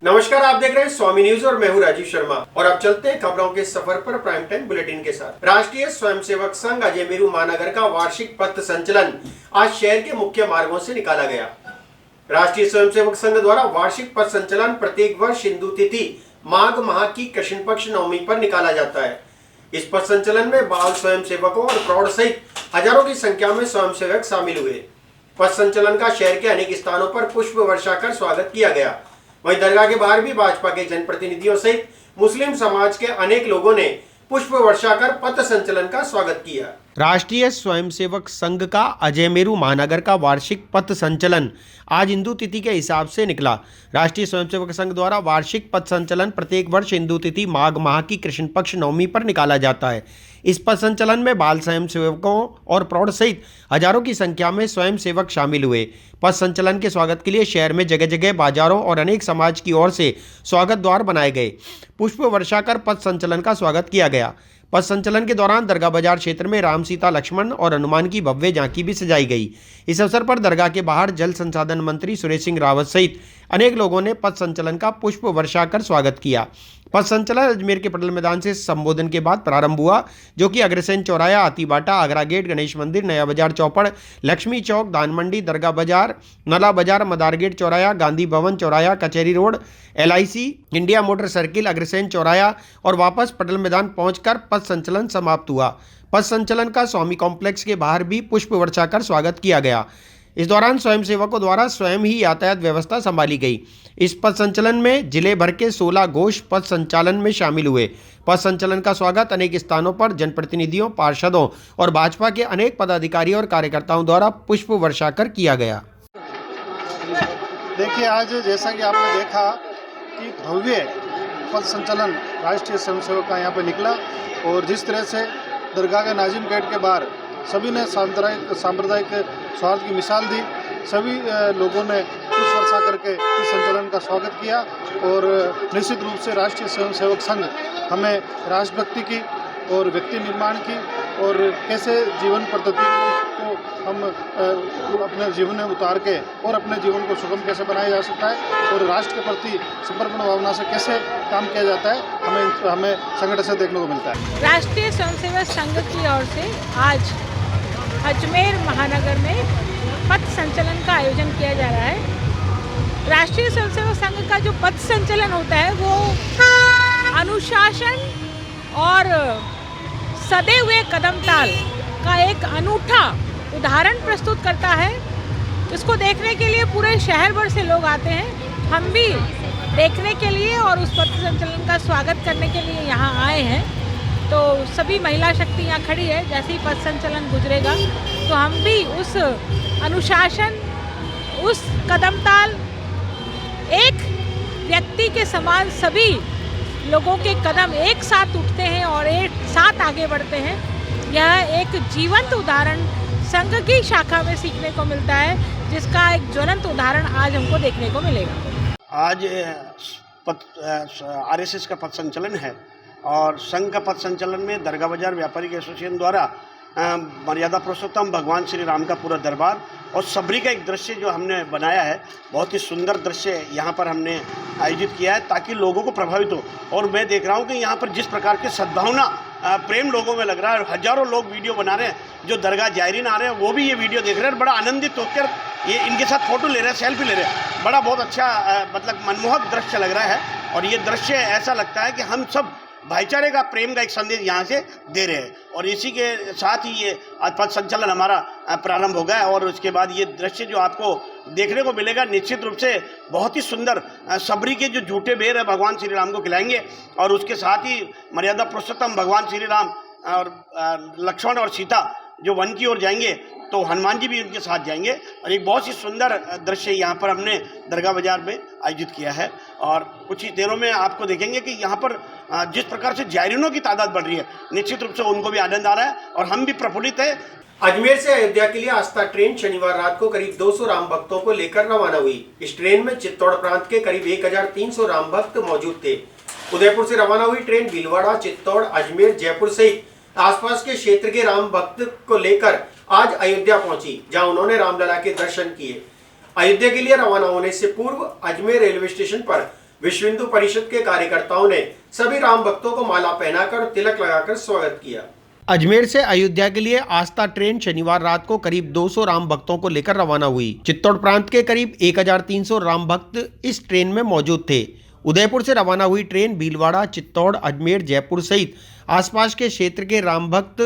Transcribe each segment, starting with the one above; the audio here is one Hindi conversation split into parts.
नमस्कार, आप देख रहे हैं स्वामी न्यूज और मैं हूं राजीव शर्मा। और अब चलते हैं खबरों के सफर पर प्राइम टाइम बुलेटिन के साथ। राष्ट्रीय स्वयंसेवक संघ अजयमेरू महानगर का वार्षिक पथ संचलन आज शहर के मुख्य मार्गों से निकाला गया। राष्ट्रीय स्वयंसेवक संघ द्वारा वार्षिक पथ संचलन प्रत्येक वर्ष हिंदू तिथि माघ माह की कृष्ण पक्ष नवमी पर निकाला जाता है। इस पथ संचलन में बाल स्वयंसेवकों और प्रौढ़ सहित हजारों की संख्या में स्वयंसेवक शामिल हुए। पथ संचलन का शहर के अनेक स्थानों पर पुष्प वर्षा कर स्वागत किया गया। वहीं दरगाह के बाहर भी भाजपा के जनप्रतिनिधियों सहित मुस्लिम समाज के अनेक लोगों ने पुष्प वर्षा कर पथ संचलन का स्वागत किया। राष्ट्रीय स्वयंसेवक संघ का अजयमेरू महानगर का वार्षिक पथ संचलन आज हिंदू तिथि के हिसाब से निकला। राष्ट्रीय स्वयंसेवक संघ द्वारा वार्षिक पथ संचलन प्रत्येक वर्ष हिंदू तिथि माघ माह की कृष्ण पक्ष नवमी पर निकाला जाता है। इस पथ संचलन में बाल स्वयंसेवकों और प्रौढ़ सहित हजारों की संख्या में स्वयंसेवक शामिल हुए। पथ संचलन के स्वागत के लिए शहर में जगह जगह बाजारों और अनेक समाज की ओर से स्वागत द्वार बनाए गए। पुष्प वर्षा कर पथ संचलन का स्वागत किया गया। पथ संचलन के दौरान दरगाह बाजार क्षेत्र में राम, सीता, लक्ष्मण और हनुमान की भव्य झांकी भी सजाई गई। इस अवसर पर दरगाह के बाहर जल संसाधन मंत्री सुरेश सिंह रावत सहित अनेक लोगों ने पथ संचलन का पुष्प वर्षा कर स्वागत किया। पथ संचलन अजमेर के पटेल मैदान से संबोधन के बाद प्रारंभ हुआ, जो कि अग्रसेन चौराया, हाथीबाटा, आगरा गेट, गणेश मंदिर, नया बाजार चौपड़, लक्ष्मी चौक, धान मंडी, दरगाह बाजार, नला बाजार, मदार गेट चौराया, गांधी भवन चौराया, Kachahri road, LIC, India motor circle, Agrasen चौराया और वापस पटेल मैदान पहुंचकर पथ संचलन समाप्त हुआ। पथ संचलन का स्वामी कॉम्प्लेक्स के बाहर भी पुष्प वर्षा कर स्वागत किया गया। इस दौरान स्वयंसेवकों द्वारा स्वयं ही यातायात व्यवस्था संभाली गई। इस पथ संचलन में जिले भर के 16 घोष पथ संचालन में शामिल हुए। पथ संचलन का स्वागत अनेक स्थानों पर जनप्रतिनिधियों, पार्षदों और भाजपा के अनेक पदाधिकारियों और कार्यकर्ताओं द्वारा पुष्प वर्षा कर किया गया। देखिए, आज जैसा कि आपने देखा कि भव्य पथ संचलन राष्ट्रीय स्वयंसेवक का यहाँ पर निकला और जिस तरह से दरगाह के नाजिम गेट के बाहर सभी ने सांप्रदायिक सौहार्द की मिसाल दी। सभी लोगों ने पुष्प वर्षा करके इस संचलन का स्वागत किया और निश्चित रूप से राष्ट्रीय स्वयंसेवक संघ हमें राष्ट्रभक्ति की और व्यक्ति निर्माण की और कैसे जीवन पद्धति को हम अपने जीवन में उतार के और अपने जीवन को सुगम कैसे बनाया जा सकता है और राष्ट्र के प्रति समर्पण भावना से कैसे काम किया जाता है, हमें संगठन से देखने को मिलता है। राष्ट्रीय स्वयंसेवक संघ की ओर से आज अजमेर महानगर में पथ संचलन का आयोजन किया जा रहा है। राष्ट्रीय स्वयंसेवक संघ का जो पथ संचलन होता है वो अनुशासन और सदे हुए कदम ताल का एक अनूठा उदाहरण प्रस्तुत करता है। इसको देखने के लिए पूरे शहर भर से लोग आते हैं। हम भी देखने के लिए और उस पथ संचलन का स्वागत करने के लिए यहाँ आए हैं। तो सभी महिला शक्ति यहाँ खड़ी है। जैसे ही पथ संचलन गुजरेगा तो हम भी उस अनुशासन, उस कदम ताल, एक व्यक्ति के समान सभी लोगों के कदम एक साथ उठते हैं और एक साथ आगे बढ़ते हैं। यह एक जीवंत उदाहरण संघ की शाखा में सीखने को मिलता है, जिसका एक ज्वलंत उदाहरण आज हमको देखने को मिलेगा। आज RSS का पथ संचलन है और संघ का पथ संचलन में दरगाह बाजार व्यापारिक एसोसिएशन द्वारा मर्यादा पुरुषोत्तम भगवान श्री राम का पूरा दरबार और सबरी का एक दृश्य जो हमने बनाया है, बहुत ही सुंदर दृश्य यहाँ पर हमने आयोजित किया है ताकि लोगों को प्रभावित हो। और मैं देख रहा हूँ कि यहाँ पर जिस प्रकार की सद्भावना प्रेम लोगों में लग रहा है, हजारों लोग वीडियो बना रहे हैं। जो दरगाह जायरीन आ रहे हैं वो भी ये वीडियो देख रहे हैं, बड़ा आनंदित होकर ये इनके साथ फोटो ले रहे हैं, सेल्फी ले रहे हैं। बड़ा बहुत अच्छा मतलब मनमोहक दृश्य लग रहा है और ये दृश्य ऐसा लगता है कि हम सब भाईचारे का, प्रेम का एक संदेश यहाँ से दे रहे हैं। और इसी के साथ ही ये पथ संचलन हमारा प्रारंभ होगा और उसके बाद ये दृश्य जो आपको देखने को मिलेगा, निश्चित रूप से बहुत ही सुंदर सबरी के जो झूठे बेर है भगवान श्री राम को खिलाएंगे और उसके साथ ही मर्यादा पुरुषोत्तम भगवान श्री राम और लक्ष्मण और सीता जो वन की ओर जाएंगे तो हनुमान जी भी उनके साथ जाएंगे। और एक बहुत ही सुंदर दृश्य यहाँ पर हमने दरगाह बाजार में आयोजित किया है और कुछ ही देरों में आपको देखेंगे कि यहाँ पर जिस प्रकार से जायरीनों की तादाद बढ़ रही है, निश्चित रूप से उनको भी आनंद आ रहा है और हम भी प्रफुल्लित है। अजमेर से अयोध्या के लिए आस्था ट्रेन शनिवार रात को करीब 200 राम भक्तों को लेकर रवाना हुई। इस ट्रेन में चित्तौड़ प्रांत के करीब 1300 राम भक्त मौजूद थे। उदयपुर से रवाना हुई ट्रेन भीलवाड़ा, चित्तौड़, अजमेर, जयपुर सहित आसपास के क्षेत्र के राम भक्त को लेकर आज अयोध्या पहुंची, जहां उन्होंने रामलला के दर्शन किए। अयोध्या के लिए रवाना होने से पूर्व अजमेर रेलवे स्टेशन पर विश्व हिंदू परिषद के कार्यकर्ताओं ने सभी राम भक्तों को माला पहनाकर और तिलक लगाकर स्वागत किया। अजमेर से अयोध्या के लिए आस्था ट्रेन शनिवार रात को करीब 200 राम भक्तों को लेकर रवाना हुई। चित्तौड़ प्रांत के करीब 1300 राम भक्त इस ट्रेन में मौजूद थे। उदयपुर से रवाना हुई ट्रेन भीलवाड़ा, चित्तौड़, अजमेर, जयपुर सहित आसपास के क्षेत्र के राम भक्त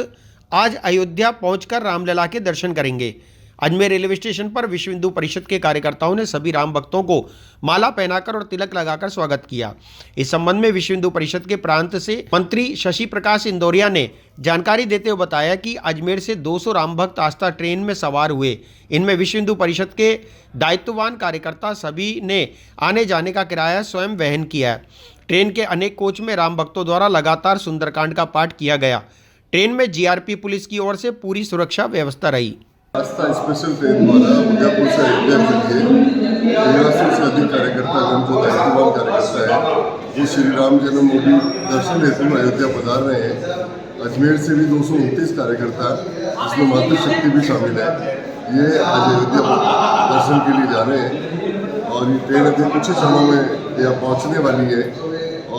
आज अयोध्या पहुंचकर रामलला के दर्शन करेंगे। अजमेर रेलवे स्टेशन पर विश्व हिंदू परिषद के कार्यकर्ताओं ने सभी राम भक्तों को माला पहनाकर और तिलक लगाकर स्वागत किया। इस संबंध में विश्व हिंदू परिषद के प्रांत से मंत्री शशि प्रकाश इंदौरिया ने जानकारी देते हुए बताया कि अजमेर से 200 राम भक्त आस्था ट्रेन में सवार हुए। इनमें विश्व हिंदू परिषद के दायित्ववान कार्यकर्ता सभी ने आने जाने का किराया स्वयं वहन किया है। ट्रेन के अनेक कोच में राम भक्तों द्वारा लगातार सुंदरकांड का पाठ किया गया। ट्रेन में जीआरपी पुलिस की ओर से पूरी सुरक्षा व्यवस्था रही। आस्था स्पेशल ट्रेन द्वारा उदयपुर से अयोध्या के लिए 1300 से अधिक कार्यकर्तागण जो दायित्ववान कार्यकर्ता है वो श्री राम जन्मभूमि दर्शन हेतु अयोध्या पधार रहे हैं। अजमेर से भी 229 कार्यकर्ता जिसमें मातृशक्ति भी शामिल है, ये आज अयोध्या दर्शन के लिए जा रहे हैं और ये ट्रेन अभी कुछ ही समय में यहाँ पहुँचने वाली है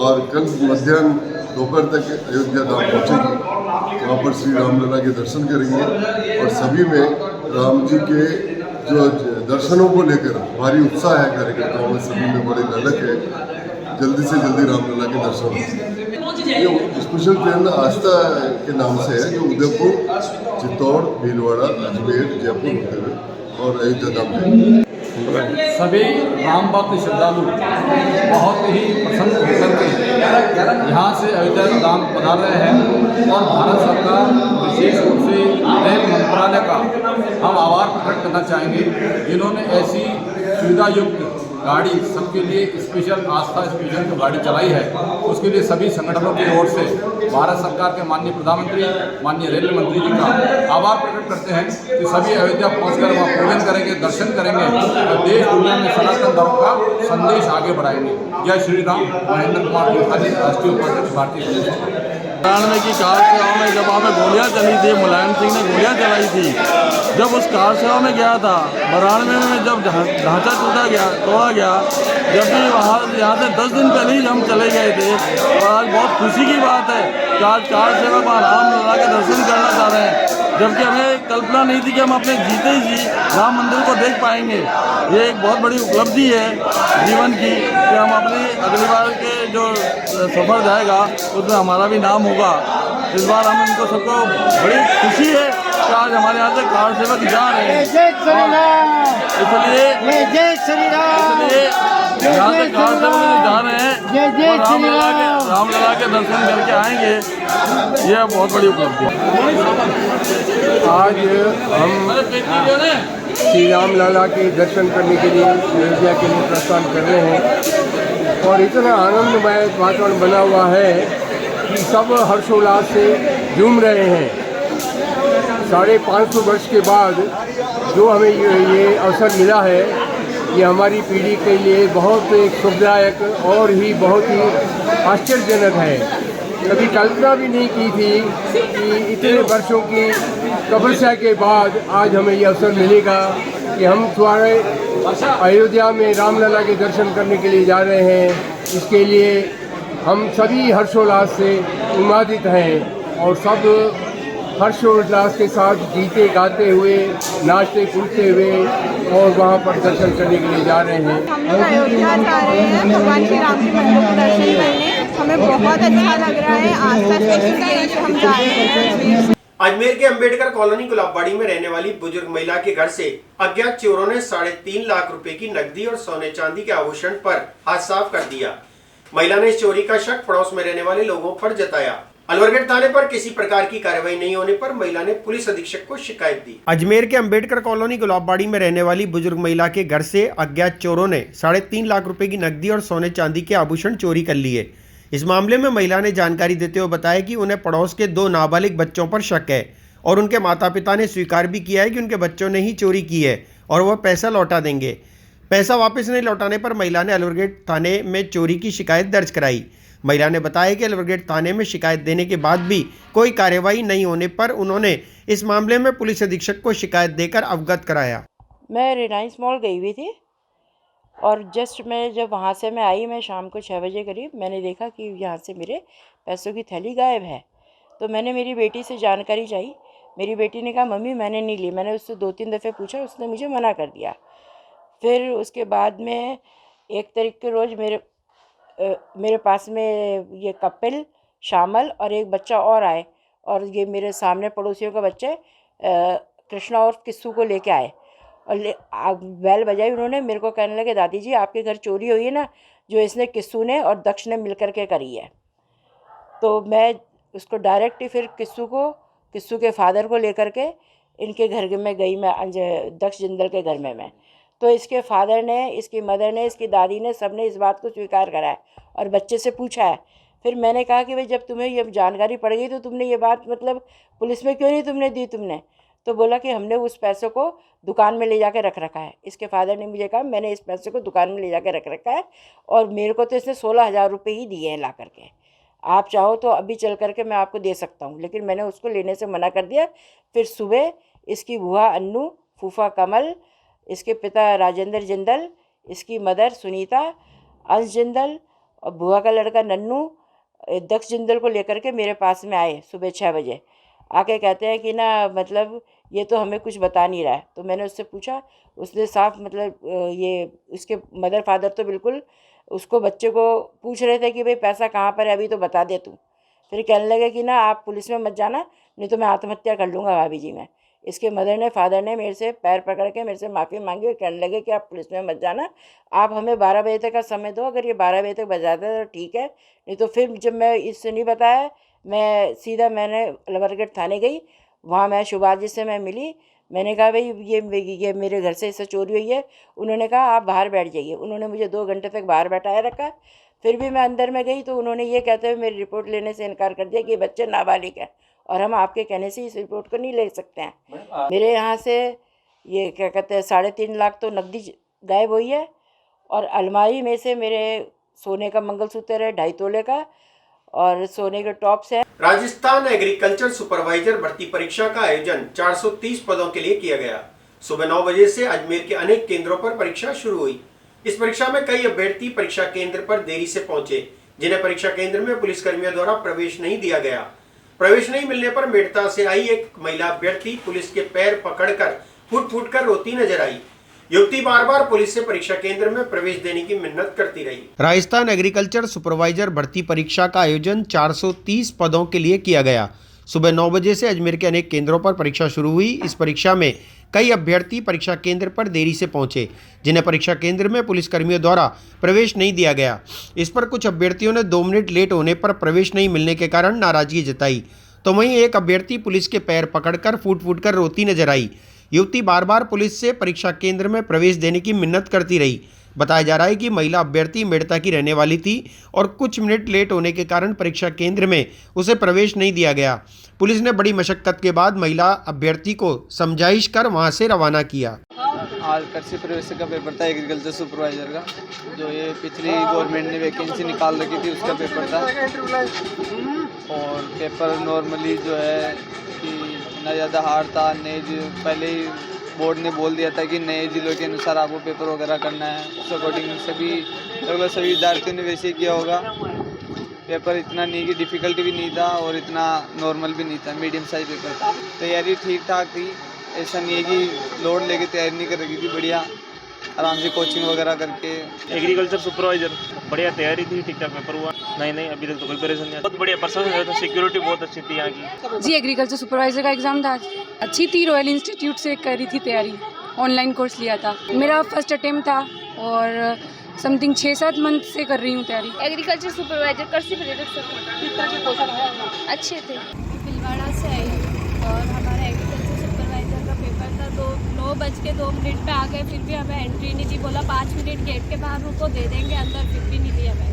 और कल मध्याह्न दोपहर तक अयोध्या धाम पहुँचेगी। वहाँ पर श्री रामलला के दर्शन करेंगे और सभी में राम जी के जो दर्शनों को लेकर भारी उत्साह है कार्यकर्ताओं में, सभी में बड़ी ललक है। जल्दी से जल्दी रामलला के दर्शन हों। ये स्पेशल ट्रेन आस्था के नाम से है जो उदयपुर, चित्तौड़, भीलवाड़ा, अजमेर, जयपुर होते हुए और अयोध्या धाम जाएगी। सभी राम भक्त श्रद्धालु बहुत ही प्रसन्न होकर के यहाँ से अयोध्या धाम पधार रहे हैं और भारत सरकार विशेष रूप से रेल मंत्रालय का हम आभार प्रकट करना चाहेंगे जिन्होंने ऐसी सुविधा युक्त गाड़ी सबके लिए स्पेशल आस्था स्पेशल जो गाड़ी चलाई है उसके लिए सभी संगठनों की ओर से भारत सरकार के माननीय प्रधानमंत्री, माननीय रेल मंत्री जी का आभार प्रकट करते हैं कि सभी अयोध्या पहुंचकर वहाँ पूजन करेंगे, दर्शन करेंगे और देश दुनिया में सनातन धर्म का संदेश आगे बढ़ाएंगे। जय श्री राम। महेंद्र कुमार त्रिपाठी, राष्ट्रीय उपाध्यक्ष, भारतीय जनता पार्टी। 93 की कार सेवा में जब हमें गोलियां चली थी, मुलायम सिंह ने गोलियां चलाई थी, जब उस कार सेवा में गया था, 92 में जब ढांचा तोड़ा गया, जब भी यहाँ से 10 दिन पहले ही हम चले गए थे और आज बहुत खुशी की बात है कि आज कार सेवा में रामलला के दर्शन करना चाह रहे हैं, जबकि हमें कल्पना नहीं थी कि हम अपने जीते ही जी राम मंदिर को देख पाएंगे। ये एक बहुत बड़ी उपलब्धि है जीवन की कि हम अपनी अगली बार के जो सफ़र जाएगा उसमें हमारा भी नाम होगा। इस बार हम इनको सबको बड़ी खुशी है कि आज हमारे यहाँ से कार सेवक जा रहे हैं, इसलिए यहाँ से कार सेवक जा रहे हैं और रामलला के दर्शन करके आएंगे। यह बहुत बड़ी उपलब्धि है। आज हम श्री रामलला के दर्शन करने के लिए अयोध्या के लिए प्रस्थान कर रहे हैं और इतना आनंदमय वातावरण बना हुआ है कि सब हर्षोल्लास से झूम रहे हैं। 550 वर्ष के बाद जो हमें ये अवसर मिला है, ये हमारी पीढ़ी के लिए बहुत एक सुखदायक और ही बहुत ही आश्चर्यजनक है। कभी कल्पना भी नहीं की थी कि इतने वर्षों की तपस्या के बाद आज हमें ये अवसर मिलेगा कि हम तुम्हारे अयोध्या में रामलला के दर्शन करने के लिए जा रहे हैं। इसके लिए हम सभी हर्षोल्लास से उन्मादित हैं और सब हर्षोल्लास के साथ गीते गाते हुए, नाचते कूदते हुए और वहाँ पर दर्शन करने के लिए जा रहे हैं। हम लोग अयोध्या जा रहे हैं भगवान श्री राम के मंदिर के दर्शन करने। हमें बहुत अच्छा लग रहा है। आस्था स्पेशल ट्रेन से हम जा रहे हैं। अजमेर के अंबेडकर कॉलोनी गुलाबबाड़ी में रहने वाली बुजुर्ग महिला के घर से अज्ञात चोरों ने 3.5 लाख रुपए की नकदी और सोने चांदी के आभूषण पर हाथ साफ कर दिया। महिला ने इस चोरी का शक पड़ोस में रहने वाले लोगों पर जताया। अलवरगढ़ थाने पर किसी प्रकार की कार्रवाई नहीं होने पर महिला ने पुलिस अधीक्षक को शिकायत दी। अजमेर के अंबेडकर कॉलोनी गुलाबबाड़ी में रहने वाली बुजुर्ग महिला के घर से अज्ञात चोरों ने 3.5 लाख रुपए की नकदी और सोने चांदी के आभूषण चोरी कर लिए। इस मामले में महिला ने जानकारी देते हुए बताया कि उन्हें पड़ोस के 2 नाबालिग बच्चों पर शक है और उनके माता पिता ने स्वीकार भी किया है कि उनके बच्चों ने ही चोरी की है और वह पैसा लौटा देंगे। पैसा वापस नहीं लौटाने पर महिला ने अलवरगढ़ थाने में चोरी की शिकायत दर्ज कराई। महिला ने बताया कि अलवरगढ़ थाने में शिकायत देने के बाद भी कोई कार्रवाई नहीं होने पर उन्होंने इस मामले में पुलिस अधीक्षक को शिकायत देकर अवगत कराया। मैं रिलायंस मॉल गई हुई थी और जस्ट मैं जब वहाँ से मैं आई, मैं शाम को 6 बजे करीब, मैंने देखा कि यहाँ से मेरे पैसों की थैली गायब है। तो मैंने मेरी बेटी से जानकारी चाहिए। मेरी बेटी ने कहा मम्मी मैंने नहीं ली। मैंने उससे 2-3 दफ़े पूछा, उसने मुझे मना कर दिया। फिर उसके बाद में 1 तारीख के रोज़ मेरे पास में ये कपिल, श्यामल और एक बच्चा और आए, और ये मेरे सामने पड़ोसियों का बच्चा कृष्णा और किस्सू को लेके आए और बैल बजाई उन्होंने। मेरे को कहने लगे दादी जी आपके घर चोरी हुई है ना, जो इसने किस्सू ने और दक्ष ने मिल कर के करी है। तो मैं उसको डायरेक्ट फिर किस्सू के फादर को लेकर के इनके घर में गई, मैं दक्ष जिंदल के घर में मैं। तो इसके फादर ने, इसकी मदर ने, इसकी दादी ने, सब ने इस बात को स्वीकार करा है और बच्चे से पूछा है। फिर मैंने कहा कि भाई जब तुम्हें ये जानकारी पड़ गई तो तुमने ये बात मतलब पुलिस में क्यों नहीं तुमने दी तुमने? तो बोला कि हमने उस पैसों को दुकान में ले जाके रख रखा है। इसके फादर ने मुझे कहा मैंने इस पैसे को दुकान में ले जाके रख रखा है और मेरे को तो इसने 16,000 रुपये ही दिए हैं ला करके। आप चाहो तो अभी चल करके मैं आपको दे सकता हूँ, लेकिन मैंने उसको लेने से मना कर दिया। फिर सुबह इसकी बुआ अन्नू, फूफा कमल, इसके पिता राजेंद्र जिंदल, इसकी मदर सुनीता, अंश जिंदल और बुआ का लड़का नन्नू दक्ष जिंदल को लेकर के मेरे पास में आए सुबह 6 बजे। आके कहते हैं कि ना मतलब ये तो हमें कुछ बता नहीं रहा है। तो मैंने उससे पूछा, उसने साफ मतलब ये उसके मदर फादर तो बिल्कुल उसको बच्चे को पूछ रहे थे कि भाई पैसा कहाँ पर है, अभी तो बता दे तू। फिर कहने लगे कि ना आप पुलिस में मत जाना, नहीं तो मैं आत्महत्या कर लूँगा भाभी जी मैं। इसके मदर ने, फादर ने मेरे से पैर पकड़ के मेरे से माफ़ी मांगी और कहने लगे कि आप पुलिस में मत जाना, आप हमें 12 बजे तक का समय दो। अगर ये 12 बजे तक बजाता है तो ठीक है, नहीं तो फिर जब मैं इससे नहीं बताया मैं सीधा मैंने लवरगढ़ थाने गई। वहाँ मैं सुभाष जी से मैं मिली। मैंने कहा भाई ये मेरे घर से इससे चोरी हुई है। उन्होंने कहा आप बाहर बैठ जाइए। उन्होंने मुझे 2 घंटे तक बाहर बैठाया रखा। फिर भी मैं अंदर में गई तो उन्होंने ये कहते हुए मेरी रिपोर्ट लेने से इनकार कर दिया कि बच्चे नाबालिग है और हम आपके कहने से इस रिपोर्ट को नहीं ले सकते हैं। मेरे यहाँ से ये क्या कहते हैं 3.5 लाख तो नकदी गायब हुई है और अलमारी में से मेरे सोने का मंगलसूत्र है 2.5 तोले का और सोने के टॉप्स है। राजस्थान एग्रीकल्चर सुपरवाइजर भर्ती परीक्षा का आयोजन 430 पदों के लिए किया गया। सुबह 9 बजे से अजमेर के अनेक केंद्रों पर परीक्षा शुरू हुई। इस परीक्षा में कई अभ्यर्थी परीक्षा केंद्र पर देरी से पहुंचे, जिन्हें परीक्षा केंद्र में पुलिसकर्मियों द्वारा प्रवेश नहीं दिया गया। प्रवेश नहीं मिलने पर मेड़ता से आई एक महिला अभ्यर्थी पुलिस के पैर पकड़कर फूट कर रोती नजर आई। युवती बार बार पुलिस से परीक्षा केंद्र में प्रवेश देने की मिन्नत करती रही। राजस्थान एग्रीकल्चर सुपरवाइजर भर्ती परीक्षा का आयोजन 430 पदों के लिए किया गया। सुबह 9 बजे से अजमेर के अनेक केंद्रों पर परीक्षा शुरू हुई। इस परीक्षा में कई अभ्यर्थी परीक्षा केंद्र पर देरी से पहुंचे, जिन्हें परीक्षा केंद्र में पुलिसकर्मियों द्वारा प्रवेश नहीं दिया गया। इस पर कुछ अभ्यर्थियों ने 2 मिनट लेट होने पर प्रवेश नहीं मिलने के कारण नाराजगी जताई, तो वहीं एक अभ्यर्थी पुलिस के पैर पकड़कर फूट कर रोती नजर आई। युवती बार बार पुलिस से परीक्षा केंद्र में प्रवेश देने की मिन्नत करती रही। बताया जा रहा है कि महिला अभ्यर्थी मेड़ता की रहने वाली थी और कुछ मिनट लेट होने के कारण परीक्षा केंद्र में उसे प्रवेश नहीं दिया गया। पुलिस ने बड़ी मशक्कत के बाद महिला अभ्यर्थी को समझाइश कर वहां से रवाना किया। आज कृषि प्रवेश का पेपर था एग्रीकल्चर सुपरवाइजर का, जो ये पिछली गवर्नमेंट ने वैकेंसी निकाल रखी थी उसका पेपर था। और पेपर नॉर्मली जो है कि ना ज़्यादा हार्ड था, नए पहले ही बोर्ड ने बोल दिया था कि नए जिलों के अनुसार आपको पेपर वगैरह करना है। उस अकॉर्डिंग लगभग सभी विद्यार्थियों ने वैसे ही किया होगा। पेपर इतना नहीं कि डिफ़िकल्टी भी नहीं था और इतना नॉर्मल भी नहीं था, मीडियम साइज पेपर था। तैयारी ठीक ठाक थी, ऐसा नहीं है कि लोड लेके तैयारी नहीं कर रही थी, बढ़िया आराम से कोचिंग वगैरह करके। एग्रीकल्चर सुपरवाइजर बढ़िया तैयारी थी, ठीक ठाक पेपर हुआ। नहीं अभी तक तो कोई परेशानी नहीं। बहुत बढ़िया पर्सन था, सिक्योरिटी बहुत अच्छी थी यहाँ की। जी एग्रीकल्चर सुपरवाइजर का एग्ज़ाम था, अच्छी थी। रॉयल इंस्टीट्यूट से करी थी तैयारी, ऑनलाइन कोर्स लिया था। मेरा फर्स्ट अटेम्प्ट था और समथिंग 6-7 मंथ से कर रही हूँ तैयारी। एग्रीकल्चर सुपरवाइजर कृषि अच्छे थे। भीलवाड़ा से आई और हमारा एग्रीकल्चर सुपरवाइजर का पेपर था। 9:02 पे आ गए, फिर भी हमें एंट्री नहीं दी। बोला 5 मिनट गेट के बाहर रुको, दे देंगे अंदर, फिर भी नहीं दिया। मैं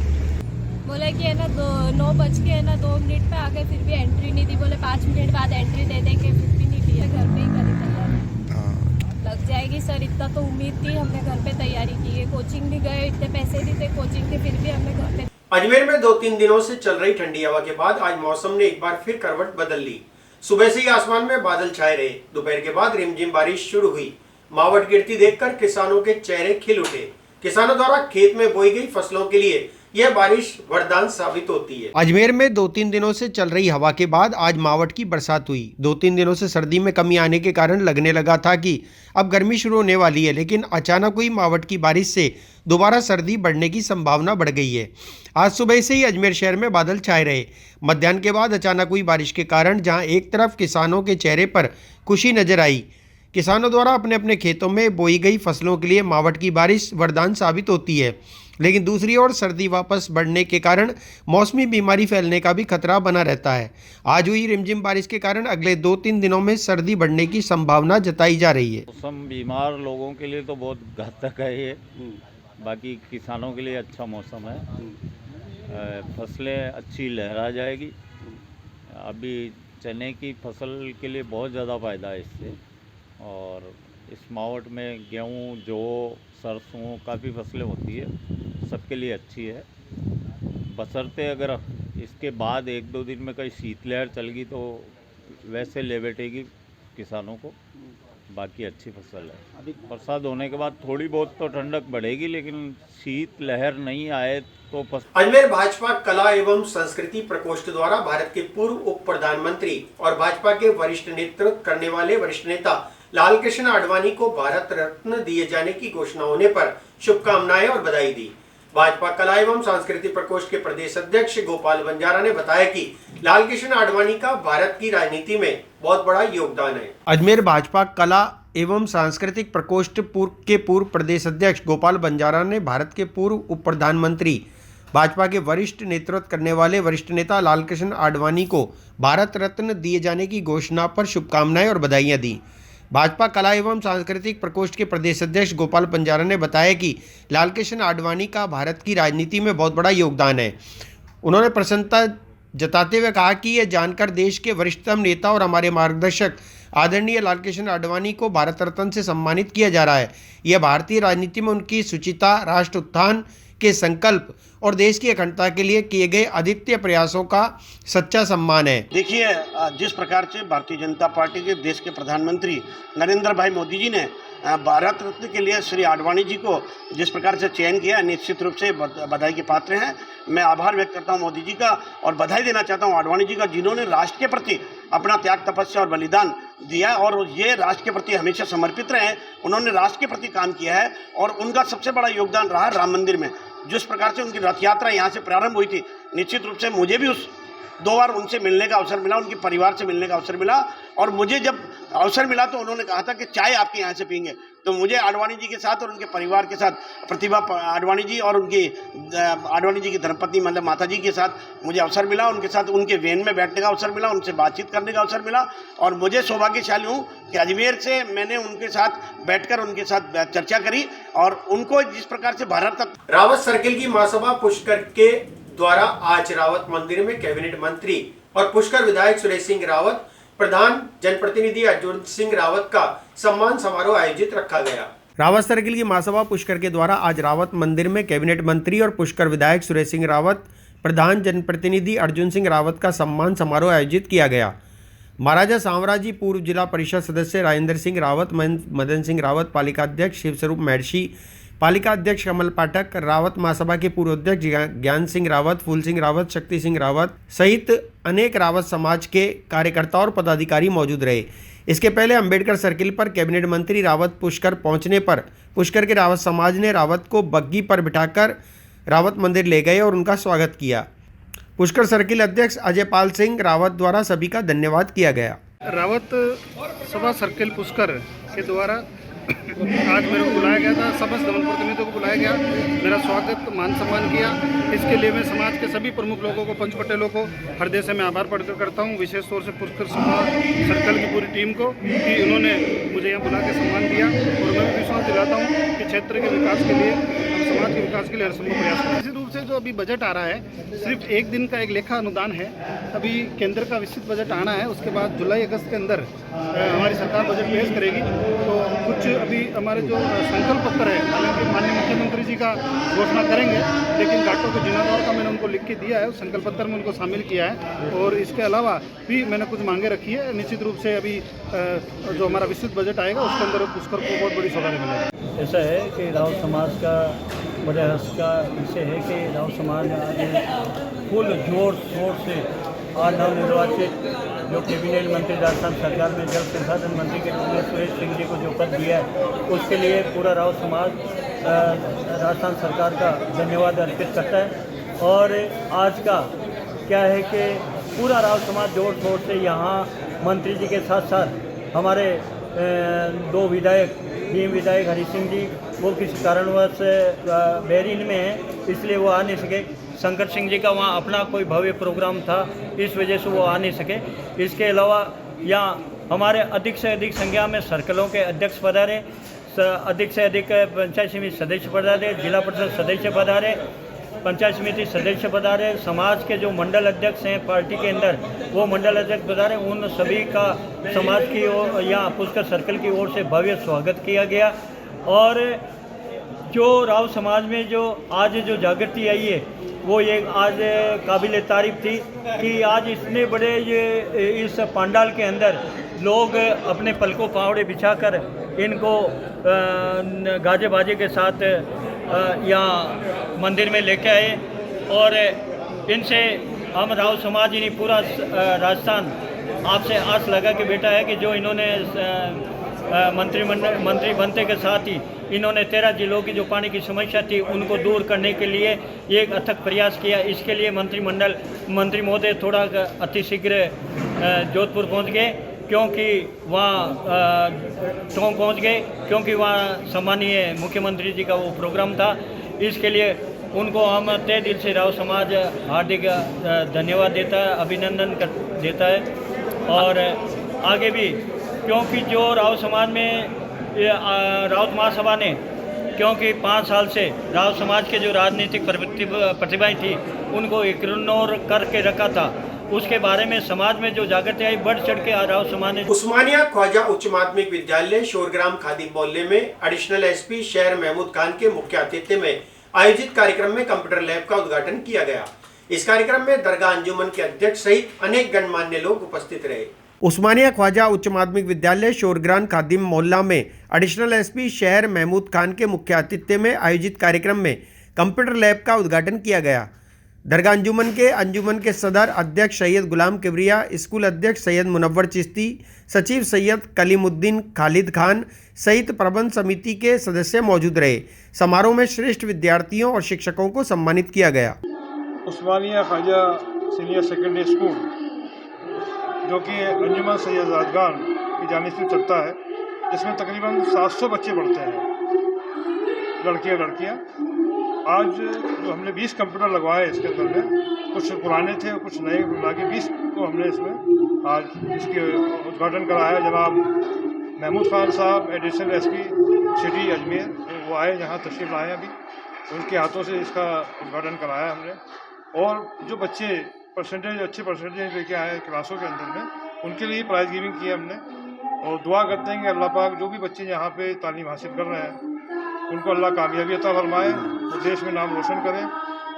बोला कि है ना 9:02 पे आ गए, फिर भी एंट्री नहीं दी। बोले 5 मिनट बाद एंट्री दे देंगे, फिर भी नहीं दिया। घर पे ही करी तैयारी, लग जाएगी सर इतना तो उम्मीद थी। हमने घर पे तैयारी की है, कोचिंग भी गए, इतने पैसे भी थे कोचिंग के, फिर भी हमने घर पे। अजमेर में 2-3 दिनों से चल रही ठंडी हवा के बाद आज मौसम ने एक बार फिर करवट बदल ली। सुबह से ही आसमान में बादल छाए रहे। दोपहर के बाद रिमझिम बारिश शुरू हुई। मावट गिरती देखकर किसानों के चेहरे खिल उठे। किसानों द्वारा खेत में बोई गई फसलों के लिए यह बारिश वरदान साबित होती है। अजमेर में 2-3 दिनों से चल रही हवा के बाद आज मावठ की बरसात हुई। 2-3 दिनों से सर्दी में कमी आने के कारण लगने लगा था कि अब गर्मी शुरू होने वाली है, लेकिन अचानक हुई मावठ की बारिश से दोबारा सर्दी बढ़ने की संभावना बढ़ गई है। आज सुबह से ही अजमेर शहर में बादल छाए रहे। मध्याह्न के बाद अचानक हुई बारिश के कारण जहां एक तरफ किसानों के चेहरे पर खुशी नजर आई, किसानों द्वारा अपने अपने खेतों में बोई गई फसलों के लिए मावठ की बारिश वरदान साबित होती है, लेकिन दूसरी ओर सर्दी वापस बढ़ने के कारण मौसमी बीमारी फैलने का भी खतरा बना रहता है। आज हुई रिमझिम बारिश के कारण अगले 2-3 दिनों में सर्दी बढ़ने की संभावना जताई जा रही है। मौसम बीमार लोगों के लिए तो बहुत घातक है ये, बाकी किसानों के लिए अच्छा मौसम है। फसलें अच्छी लहरा जाएगी। अभी चने की फसल के लिए बहुत ज़्यादा फ़ायदा है इससे, और इस मावठ में गेहूँ, जौ, सरसों काफ़ी फसलें होती है, सबके लिए अच्छी है। बशर्ते अगर इसके बाद 1-2 दिन में कहीं शीतलहर चल गई तो वैसे ले बैठेगी किसानों को, बाकी अच्छी फसल है। अभी बरसात होने के बाद थोड़ी बहुत तो ठंडक बढ़ेगी, लेकिन शीतलहर नहीं आए तो अजमेर भाजपा कला एवं संस्कृति प्रकोष्ठ द्वारा भारत के पूर्व उप प्रधानमंत्री और भाजपा के वरिष्ठ नेतृत्व करने वाले वरिष्ठ नेता लालकृष्ण आडवाणी को भारत रत्न दिए जाने की घोषणा होने पर शुभकामनाएं और बधाई दी। भाजपा कला एवं सांस्कृतिक प्रकोष्ठ के प्रदेश अध्यक्ष गोपाल बंजारा ने बताया कि लालकृष्ण आडवाणी का भारत की राजनीति में बहुत बड़ा योगदान है। अजमेर भाजपा कला एवं सांस्कृतिक प्रकोष्ठ के पूर्व प्रदेश अध्यक्ष गोपाल बंजारा ने भारत के पूर्व उप प्रधानमंत्री, भाजपा के वरिष्ठ नेतृत्व करने वाले वरिष्ठ नेता लालकृष्ण आडवाणी को भारत रत्न दिए जाने की घोषणा पर शुभकामनाएं और बधाइयां दी। भाजपा कला एवं सांस्कृतिक प्रकोष्ठ के प्रदेश अध्यक्ष गोपाल बंजारा ने बताया कि लालकृष्ण आडवाणी का भारत की राजनीति में बहुत बड़ा योगदान है। उन्होंने प्रसन्नता जताते हुए कहा कि यह जानकर देश के वरिष्ठतम नेता और हमारे मार्गदर्शक आदरणीय लालकृष्ण आडवाणी को भारत रत्न से सम्मानित किया जा रहा है। यह भारतीय राजनीति में उनकी शुचिता, राष्ट्र उत्थान के संकल्प और देश की अखंडता के लिए किए गए अद्वितीय प्रयासों का सच्चा सम्मान है। देखिए, जिस प्रकार से भारतीय जनता पार्टी के देश के प्रधानमंत्री नरेंद्र भाई मोदी जी ने भारत रत्न के लिए श्री आडवाणी जी को जिस प्रकार से चयन किया, निश्चित रूप से बधाई के पात्र हैं। मैं आभार व्यक्त करता हूं मोदी जी का, और बधाई देना चाहता हूं आडवाणी जी का, जिन्होंने राष्ट्र के प्रति अपना त्याग, तपस्या और बलिदान दिया, और ये राष्ट्र के प्रति हमेशा समर्पित रहे। उन्होंने राष्ट्र के प्रति काम किया है, और उनका सबसे बड़ा योगदान रहा राम मंदिर में। जिस प्रकार से उनकी रथ यात्रा यहाँ से प्रारंभ हुई थी, निश्चित रूप से मुझे भी 2 बार उनसे मिलने का अवसर मिला, उनके परिवार से मिलने का अवसर मिला, और मुझे जब अवसर मिला तो उन्होंने कहा था कि चाय आपके यहाँ से पीएंगे। तो मुझे आडवाणी जी के साथ और उनके परिवार के साथ, प्रतिभा आडवाणी जी और उनकी आडवाणी जी की धर्मपत्नी मतलब माता जी के साथ मुझे अवसर मिला, उनके साथ उनके वैन में बैठने का अवसर मिला, उनसे बातचीत करने का अवसर मिला, और मुझे सौभाग्यशाली हूँ कि अजमेर से मैंने उनके साथ बैठकर उनके साथ चर्चा करी, और उनको जिस प्रकार से भारत तक रावत सर्किल की महासभा पुष्कर के द्वारा आज रावत मंदिर में कैबिनेट मंत्री और पुष्कर विधायक सुरेश सिंह रावत, प्रधान जनप्रतिनिधि अर्जुन सिंह रावत का सम्मान समारोह आयोजित रखा गया। रावत सर्किल की महासभा पुष्कर के द्वारा आज रावत मंदिर में कैबिनेट मंत्री और पुष्कर विधायक सुरेश सिंह रावत, प्रधान जनप्रतिनिधि अर्जुन सिंह रावत का सम्मान समारोह आयोजित किया गया। महाराजा सांवरा जी, पूर्व जिला परिषद सदस्य राजेंद्र सिंह रावत, मदन सिंह रावत, पालिका अध्यक्ष शिवस्वरूप महर्षि, पालिका अध्यक्ष कमल पाठक, रावत महासभा के पूर्व अध्यक्ष ज्ञान सिंह रावत, फूल सिंह रावत, शक्ति सिंह रावत सहित अनेक रावत समाज के कार्यकर्ता और पदाधिकारी मौजूद रहे। इसके पहले अंबेडकर सर्किल पर कैबिनेट मंत्री रावत पुष्कर पहुंचने पर पुष्कर के रावत समाज ने रावत को बग्गी पर बिठाकर रावत मंदिर ले गए और उनका स्वागत किया। पुष्कर सर्किल अध्यक्ष अजय पाल सिंह रावत द्वारा सभी का धन्यवाद किया गया। रावत सभा सर्किल पुष्कर के द्वारा आज मेरे को बुलाया गया था, समस्त जनप्रतिनिधियों को बुलाया गया, मेरा स्वागत मान सम्मान किया। इसके लिए मैं समाज के सभी प्रमुख लोगों को, पंच पटेलों को हृदय से मैं आभार प्रकट करता हूं, विशेष तौर से पुष्कर सभा सर्कल की पूरी टीम को कि उन्होंने मुझे यहाँ बुला के सम्मान दिया। और मैं भी विश्वास दिलाता हूँ कि क्षेत्र के विकास के लिए, हम समाज के विकास के लिए हरसंभव प्रयास करें। निश्चित रूप से जो अभी बजट आ रहा है सिर्फ 1 दिन का एक लेखा अनुदान है। अभी केंद्र का विस्तृत बजट आना है, उसके बाद जुलाई अगस्त के अंदर हमारी सरकार बजट पेश करेगी। तो कुछ अभी हमारे जो संकल्प पत्र है, हालांकि माननीय मुख्यमंत्री जी का घोषणा करेंगे, लेकिन घाटों के जिम्मेदार का मैंने उनको लिख के दिया है, उस संकल्प पत्र में उनको शामिल किया है। और इसके अलावा भी मैंने कुछ मांगे रखी है। निश्चित रूप से अभी जो हमारा विस्तृत बजट आएगा उसके अंदर पुष्कर को बहुत बड़ी सौगात मिलेगी। ऐसा है कि राव समाज का बड़े हर्ष का विषय है कि राव समाज आज फुल जोर शोर से आज नवनिर्वाचित जो कैबिनेट मंत्री राजस्थान सरकार में जल संसाधन मंत्री के रूप में सुरेश सिंह जी को जो पद दिया है उसके लिए पूरा राव समाज राजस्थान सरकार का धन्यवाद अर्पित करता है। और आज का क्या है कि पूरा राव समाज जोर शोर से यहाँ मंत्री जी के साथ साथ हमारे दो विधायक भीम विधायक हरि सिंह जी वो किसी कारणवश बहरीन में हैं इसलिए वो आ नहीं सके। शंकर सिंह जी का वहाँ अपना कोई भव्य प्रोग्राम था इस वजह से वो आ नहीं सके। इसके अलावा यहाँ हमारे अधिक से अधिक संख्या में सर्कलों के अध्यक्ष पधारे, अधिक से अधिक पंचायत समिति सदस्य पधारे, जिला परिषद सदस्य पधारे, पंचायत समिति सदस्य पधारे, समाज के जो मंडल अध्यक्ष हैं पार्टी के अंदर वो मंडल अध्यक्ष पधारे। उन सभी का समाज की ओर यहाँ पुष्कर सर्कल की ओर से भव्य स्वागत किया गया। और जो राव समाज में जो आज जो जागृति आई है वो ये आज काबिल तारीफ थी कि आज इतने बड़े ये इस पंडाल के अंदर लोग अपने पलकों पावड़े बिछाकर इनको गाजे बाजे के साथ यहाँ मंदिर में लेके आए। और इनसे हम राव समाज ही नहीं पूरा राजस्थान आपसे आस लगा के बैठा है कि जो इन्होंने मंत्री बनते के साथ ही इन्होंने 13 जिलों की जो पानी की समस्या थी उनको दूर करने के लिए एक अथक प्रयास किया। इसके लिए मंत्री महोदय थोड़ा अतिशीघ्र जोधपुर पहुंच गए क्योंकि वहाँ टोंक पहुँच गए क्योंकि वहाँ सम्मानीय मुख्यमंत्री जी का वो प्रोग्राम था। इसके लिए उनको हम तहे दिल से राव समाज हार्दिक धन्यवाद देता है, अभिनंदन देता है। और आगे भी क्योंकि जो राव समाज में राउत महासभा ने क्योंकि 5 साल से राव समाज के जो राजनीतिक प्रतिभाएं थी उनको इग्नोर करके रखा था, उसके बारे में समाज में जो जागृति आई बढ़ चढ़ के राव समाज ने उस्मानिया ख्वाजा उच्च माध्यमिक विद्यालय शोरग्राम खादी मोहल्ले में एडिशनल एसपी शहर महमूद खान के मुख्य आतिथ्य में आयोजित कार्यक्रम में कंप्यूटर लैब का उद्घाटन किया गया। इस कार्यक्रम में दरगाह अंजुमन के अध्यक्ष सहित अनेक गणमान्य लोग उपस्थित रहे। उस्मानिया ख्वाजा उच्च माध्यमिक विद्यालय शोरग्राम खादिम मोहल्ला में एडिशनल एसपी शहर महमूद खान के मुख्य आतिथ्य में आयोजित कार्यक्रम में कंप्यूटर लैब का उद्घाटन किया गया। दरगाह अंजुमन के सदर अध्यक्ष सैयद गुलाम किबरिया, स्कूल अध्यक्ष सैयद मुनव्वर चिश्ती, सचिव सैयद कलीमुद्दीन खालिद खान सहित प्रबंध समिति के सदस्य मौजूद रहे। समारोह में श्रेष्ठ विद्यार्थियों और शिक्षकों को सम्मानित किया गया। उस्मानिया ख्वाजा सीनियर सेकेंडरी स्कूल जो कि अंजुमन सैयद आज़ाद की जानिब से चलता है, इसमें तकरीबन 700 बच्चे पढ़ते हैं, लड़कियाँ। आज जो हमने 20 कंप्यूटर लगवाए इसके अंदर में, कुछ पुराने थे और कुछ नए मिला के 20 को हमने इसमें आज इसके उद्घाटन कराया। जनाब महमूद खान साहब एडिशनल एसपी सिटी अजमेर वो आए, यहाँ तशरीफ लाए अभी, उनके हाथों से इसका उद्घाटन कराया हमने। और जो बच्चे अच्छे परसेंटेज लेके आए क्लासों के अंदर में, उनके लिए प्राइज़ गिविंग की हमने। और दुआ करते हैं कि अल्लाह पाक जो भी बच्चे यहाँ पे तालीम हासिल कर रहे हैं उनको अल्लाह कामयाबी अता फरमाए, तो देश में नाम रोशन करें।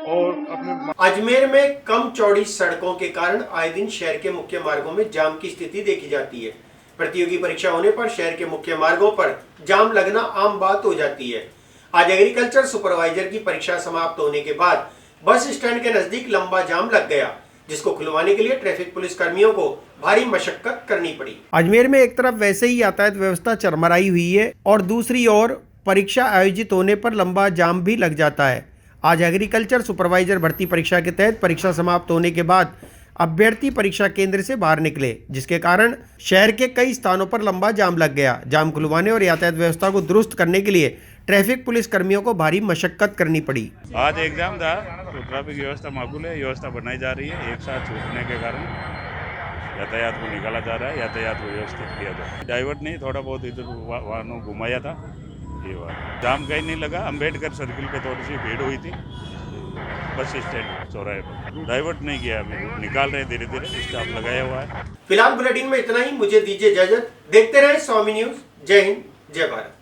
और अपने अजमेर में कम चौड़ी सड़कों के कारण आए दिन शहर के मुख्य मार्गों में जाम की स्थिति देखी जाती है। प्रतियोगी परीक्षा होने पर शहर के मुख्य मार्गों पर जाम लगना आम बात हो जाती है। आज एग्रीकल्चर सुपरवाइजर की परीक्षा समाप्त होने के बाद बस स्टैंड के नजदीक लंबा जाम लग गया, जिसको खुलवाने के लिए ट्रैफिक पुलिस कर्मियों को भारी मशक्कत करनी पड़ी। अजमेर में एक तरफ वैसे ही यातायात व्यवस्था चरमराई हुई है और दूसरी ओर परीक्षा आयोजित होने पर लंबा जाम भी लग जाता है। आज एग्रीकल्चर सुपरवाइजर भर्ती परीक्षा के तहत परीक्षा समाप्त होने के बाद अभ्यर्थी परीक्षा केंद्र से बाहर निकले, जिसके कारण शहर के कई स्थानों पर लंबा जाम लग गया। जाम खुलवाने और यातायात व्यवस्था को दुरुस्त करने के लिए ट्रैफिक पुलिस कर्मियों को भारी मशक्कत करनी पड़ी। आज एग्जाम था तो ट्रैफिक व्यवस्था माकूल है, व्यवस्था बनाई जा रही है। एक साथ छूटने के कारण यातायात को निकाला जा रहा है, यातायात को व्यवस्थित किया जा रहा है। डाइवर्ट नहीं, थोड़ा बहुत इधर वाहनों घुमाया था, ये बात। जाम कहीं नहीं लगा। अम्बेडकर सर्किल पे थोड़ी सी भीड़ हुई थी बस स्टैंड चौराहे पर, डाइवर्ट नहीं किया, अभी निकाल रहे धीरे धीरे, स्टाफ लगाया हुआ है। फिलहाल बुलेटिन में इतना ही, मुझे दीजिए इजाजत। देखते रहे स्वामी न्यूज। जय हिंद, जय भारत।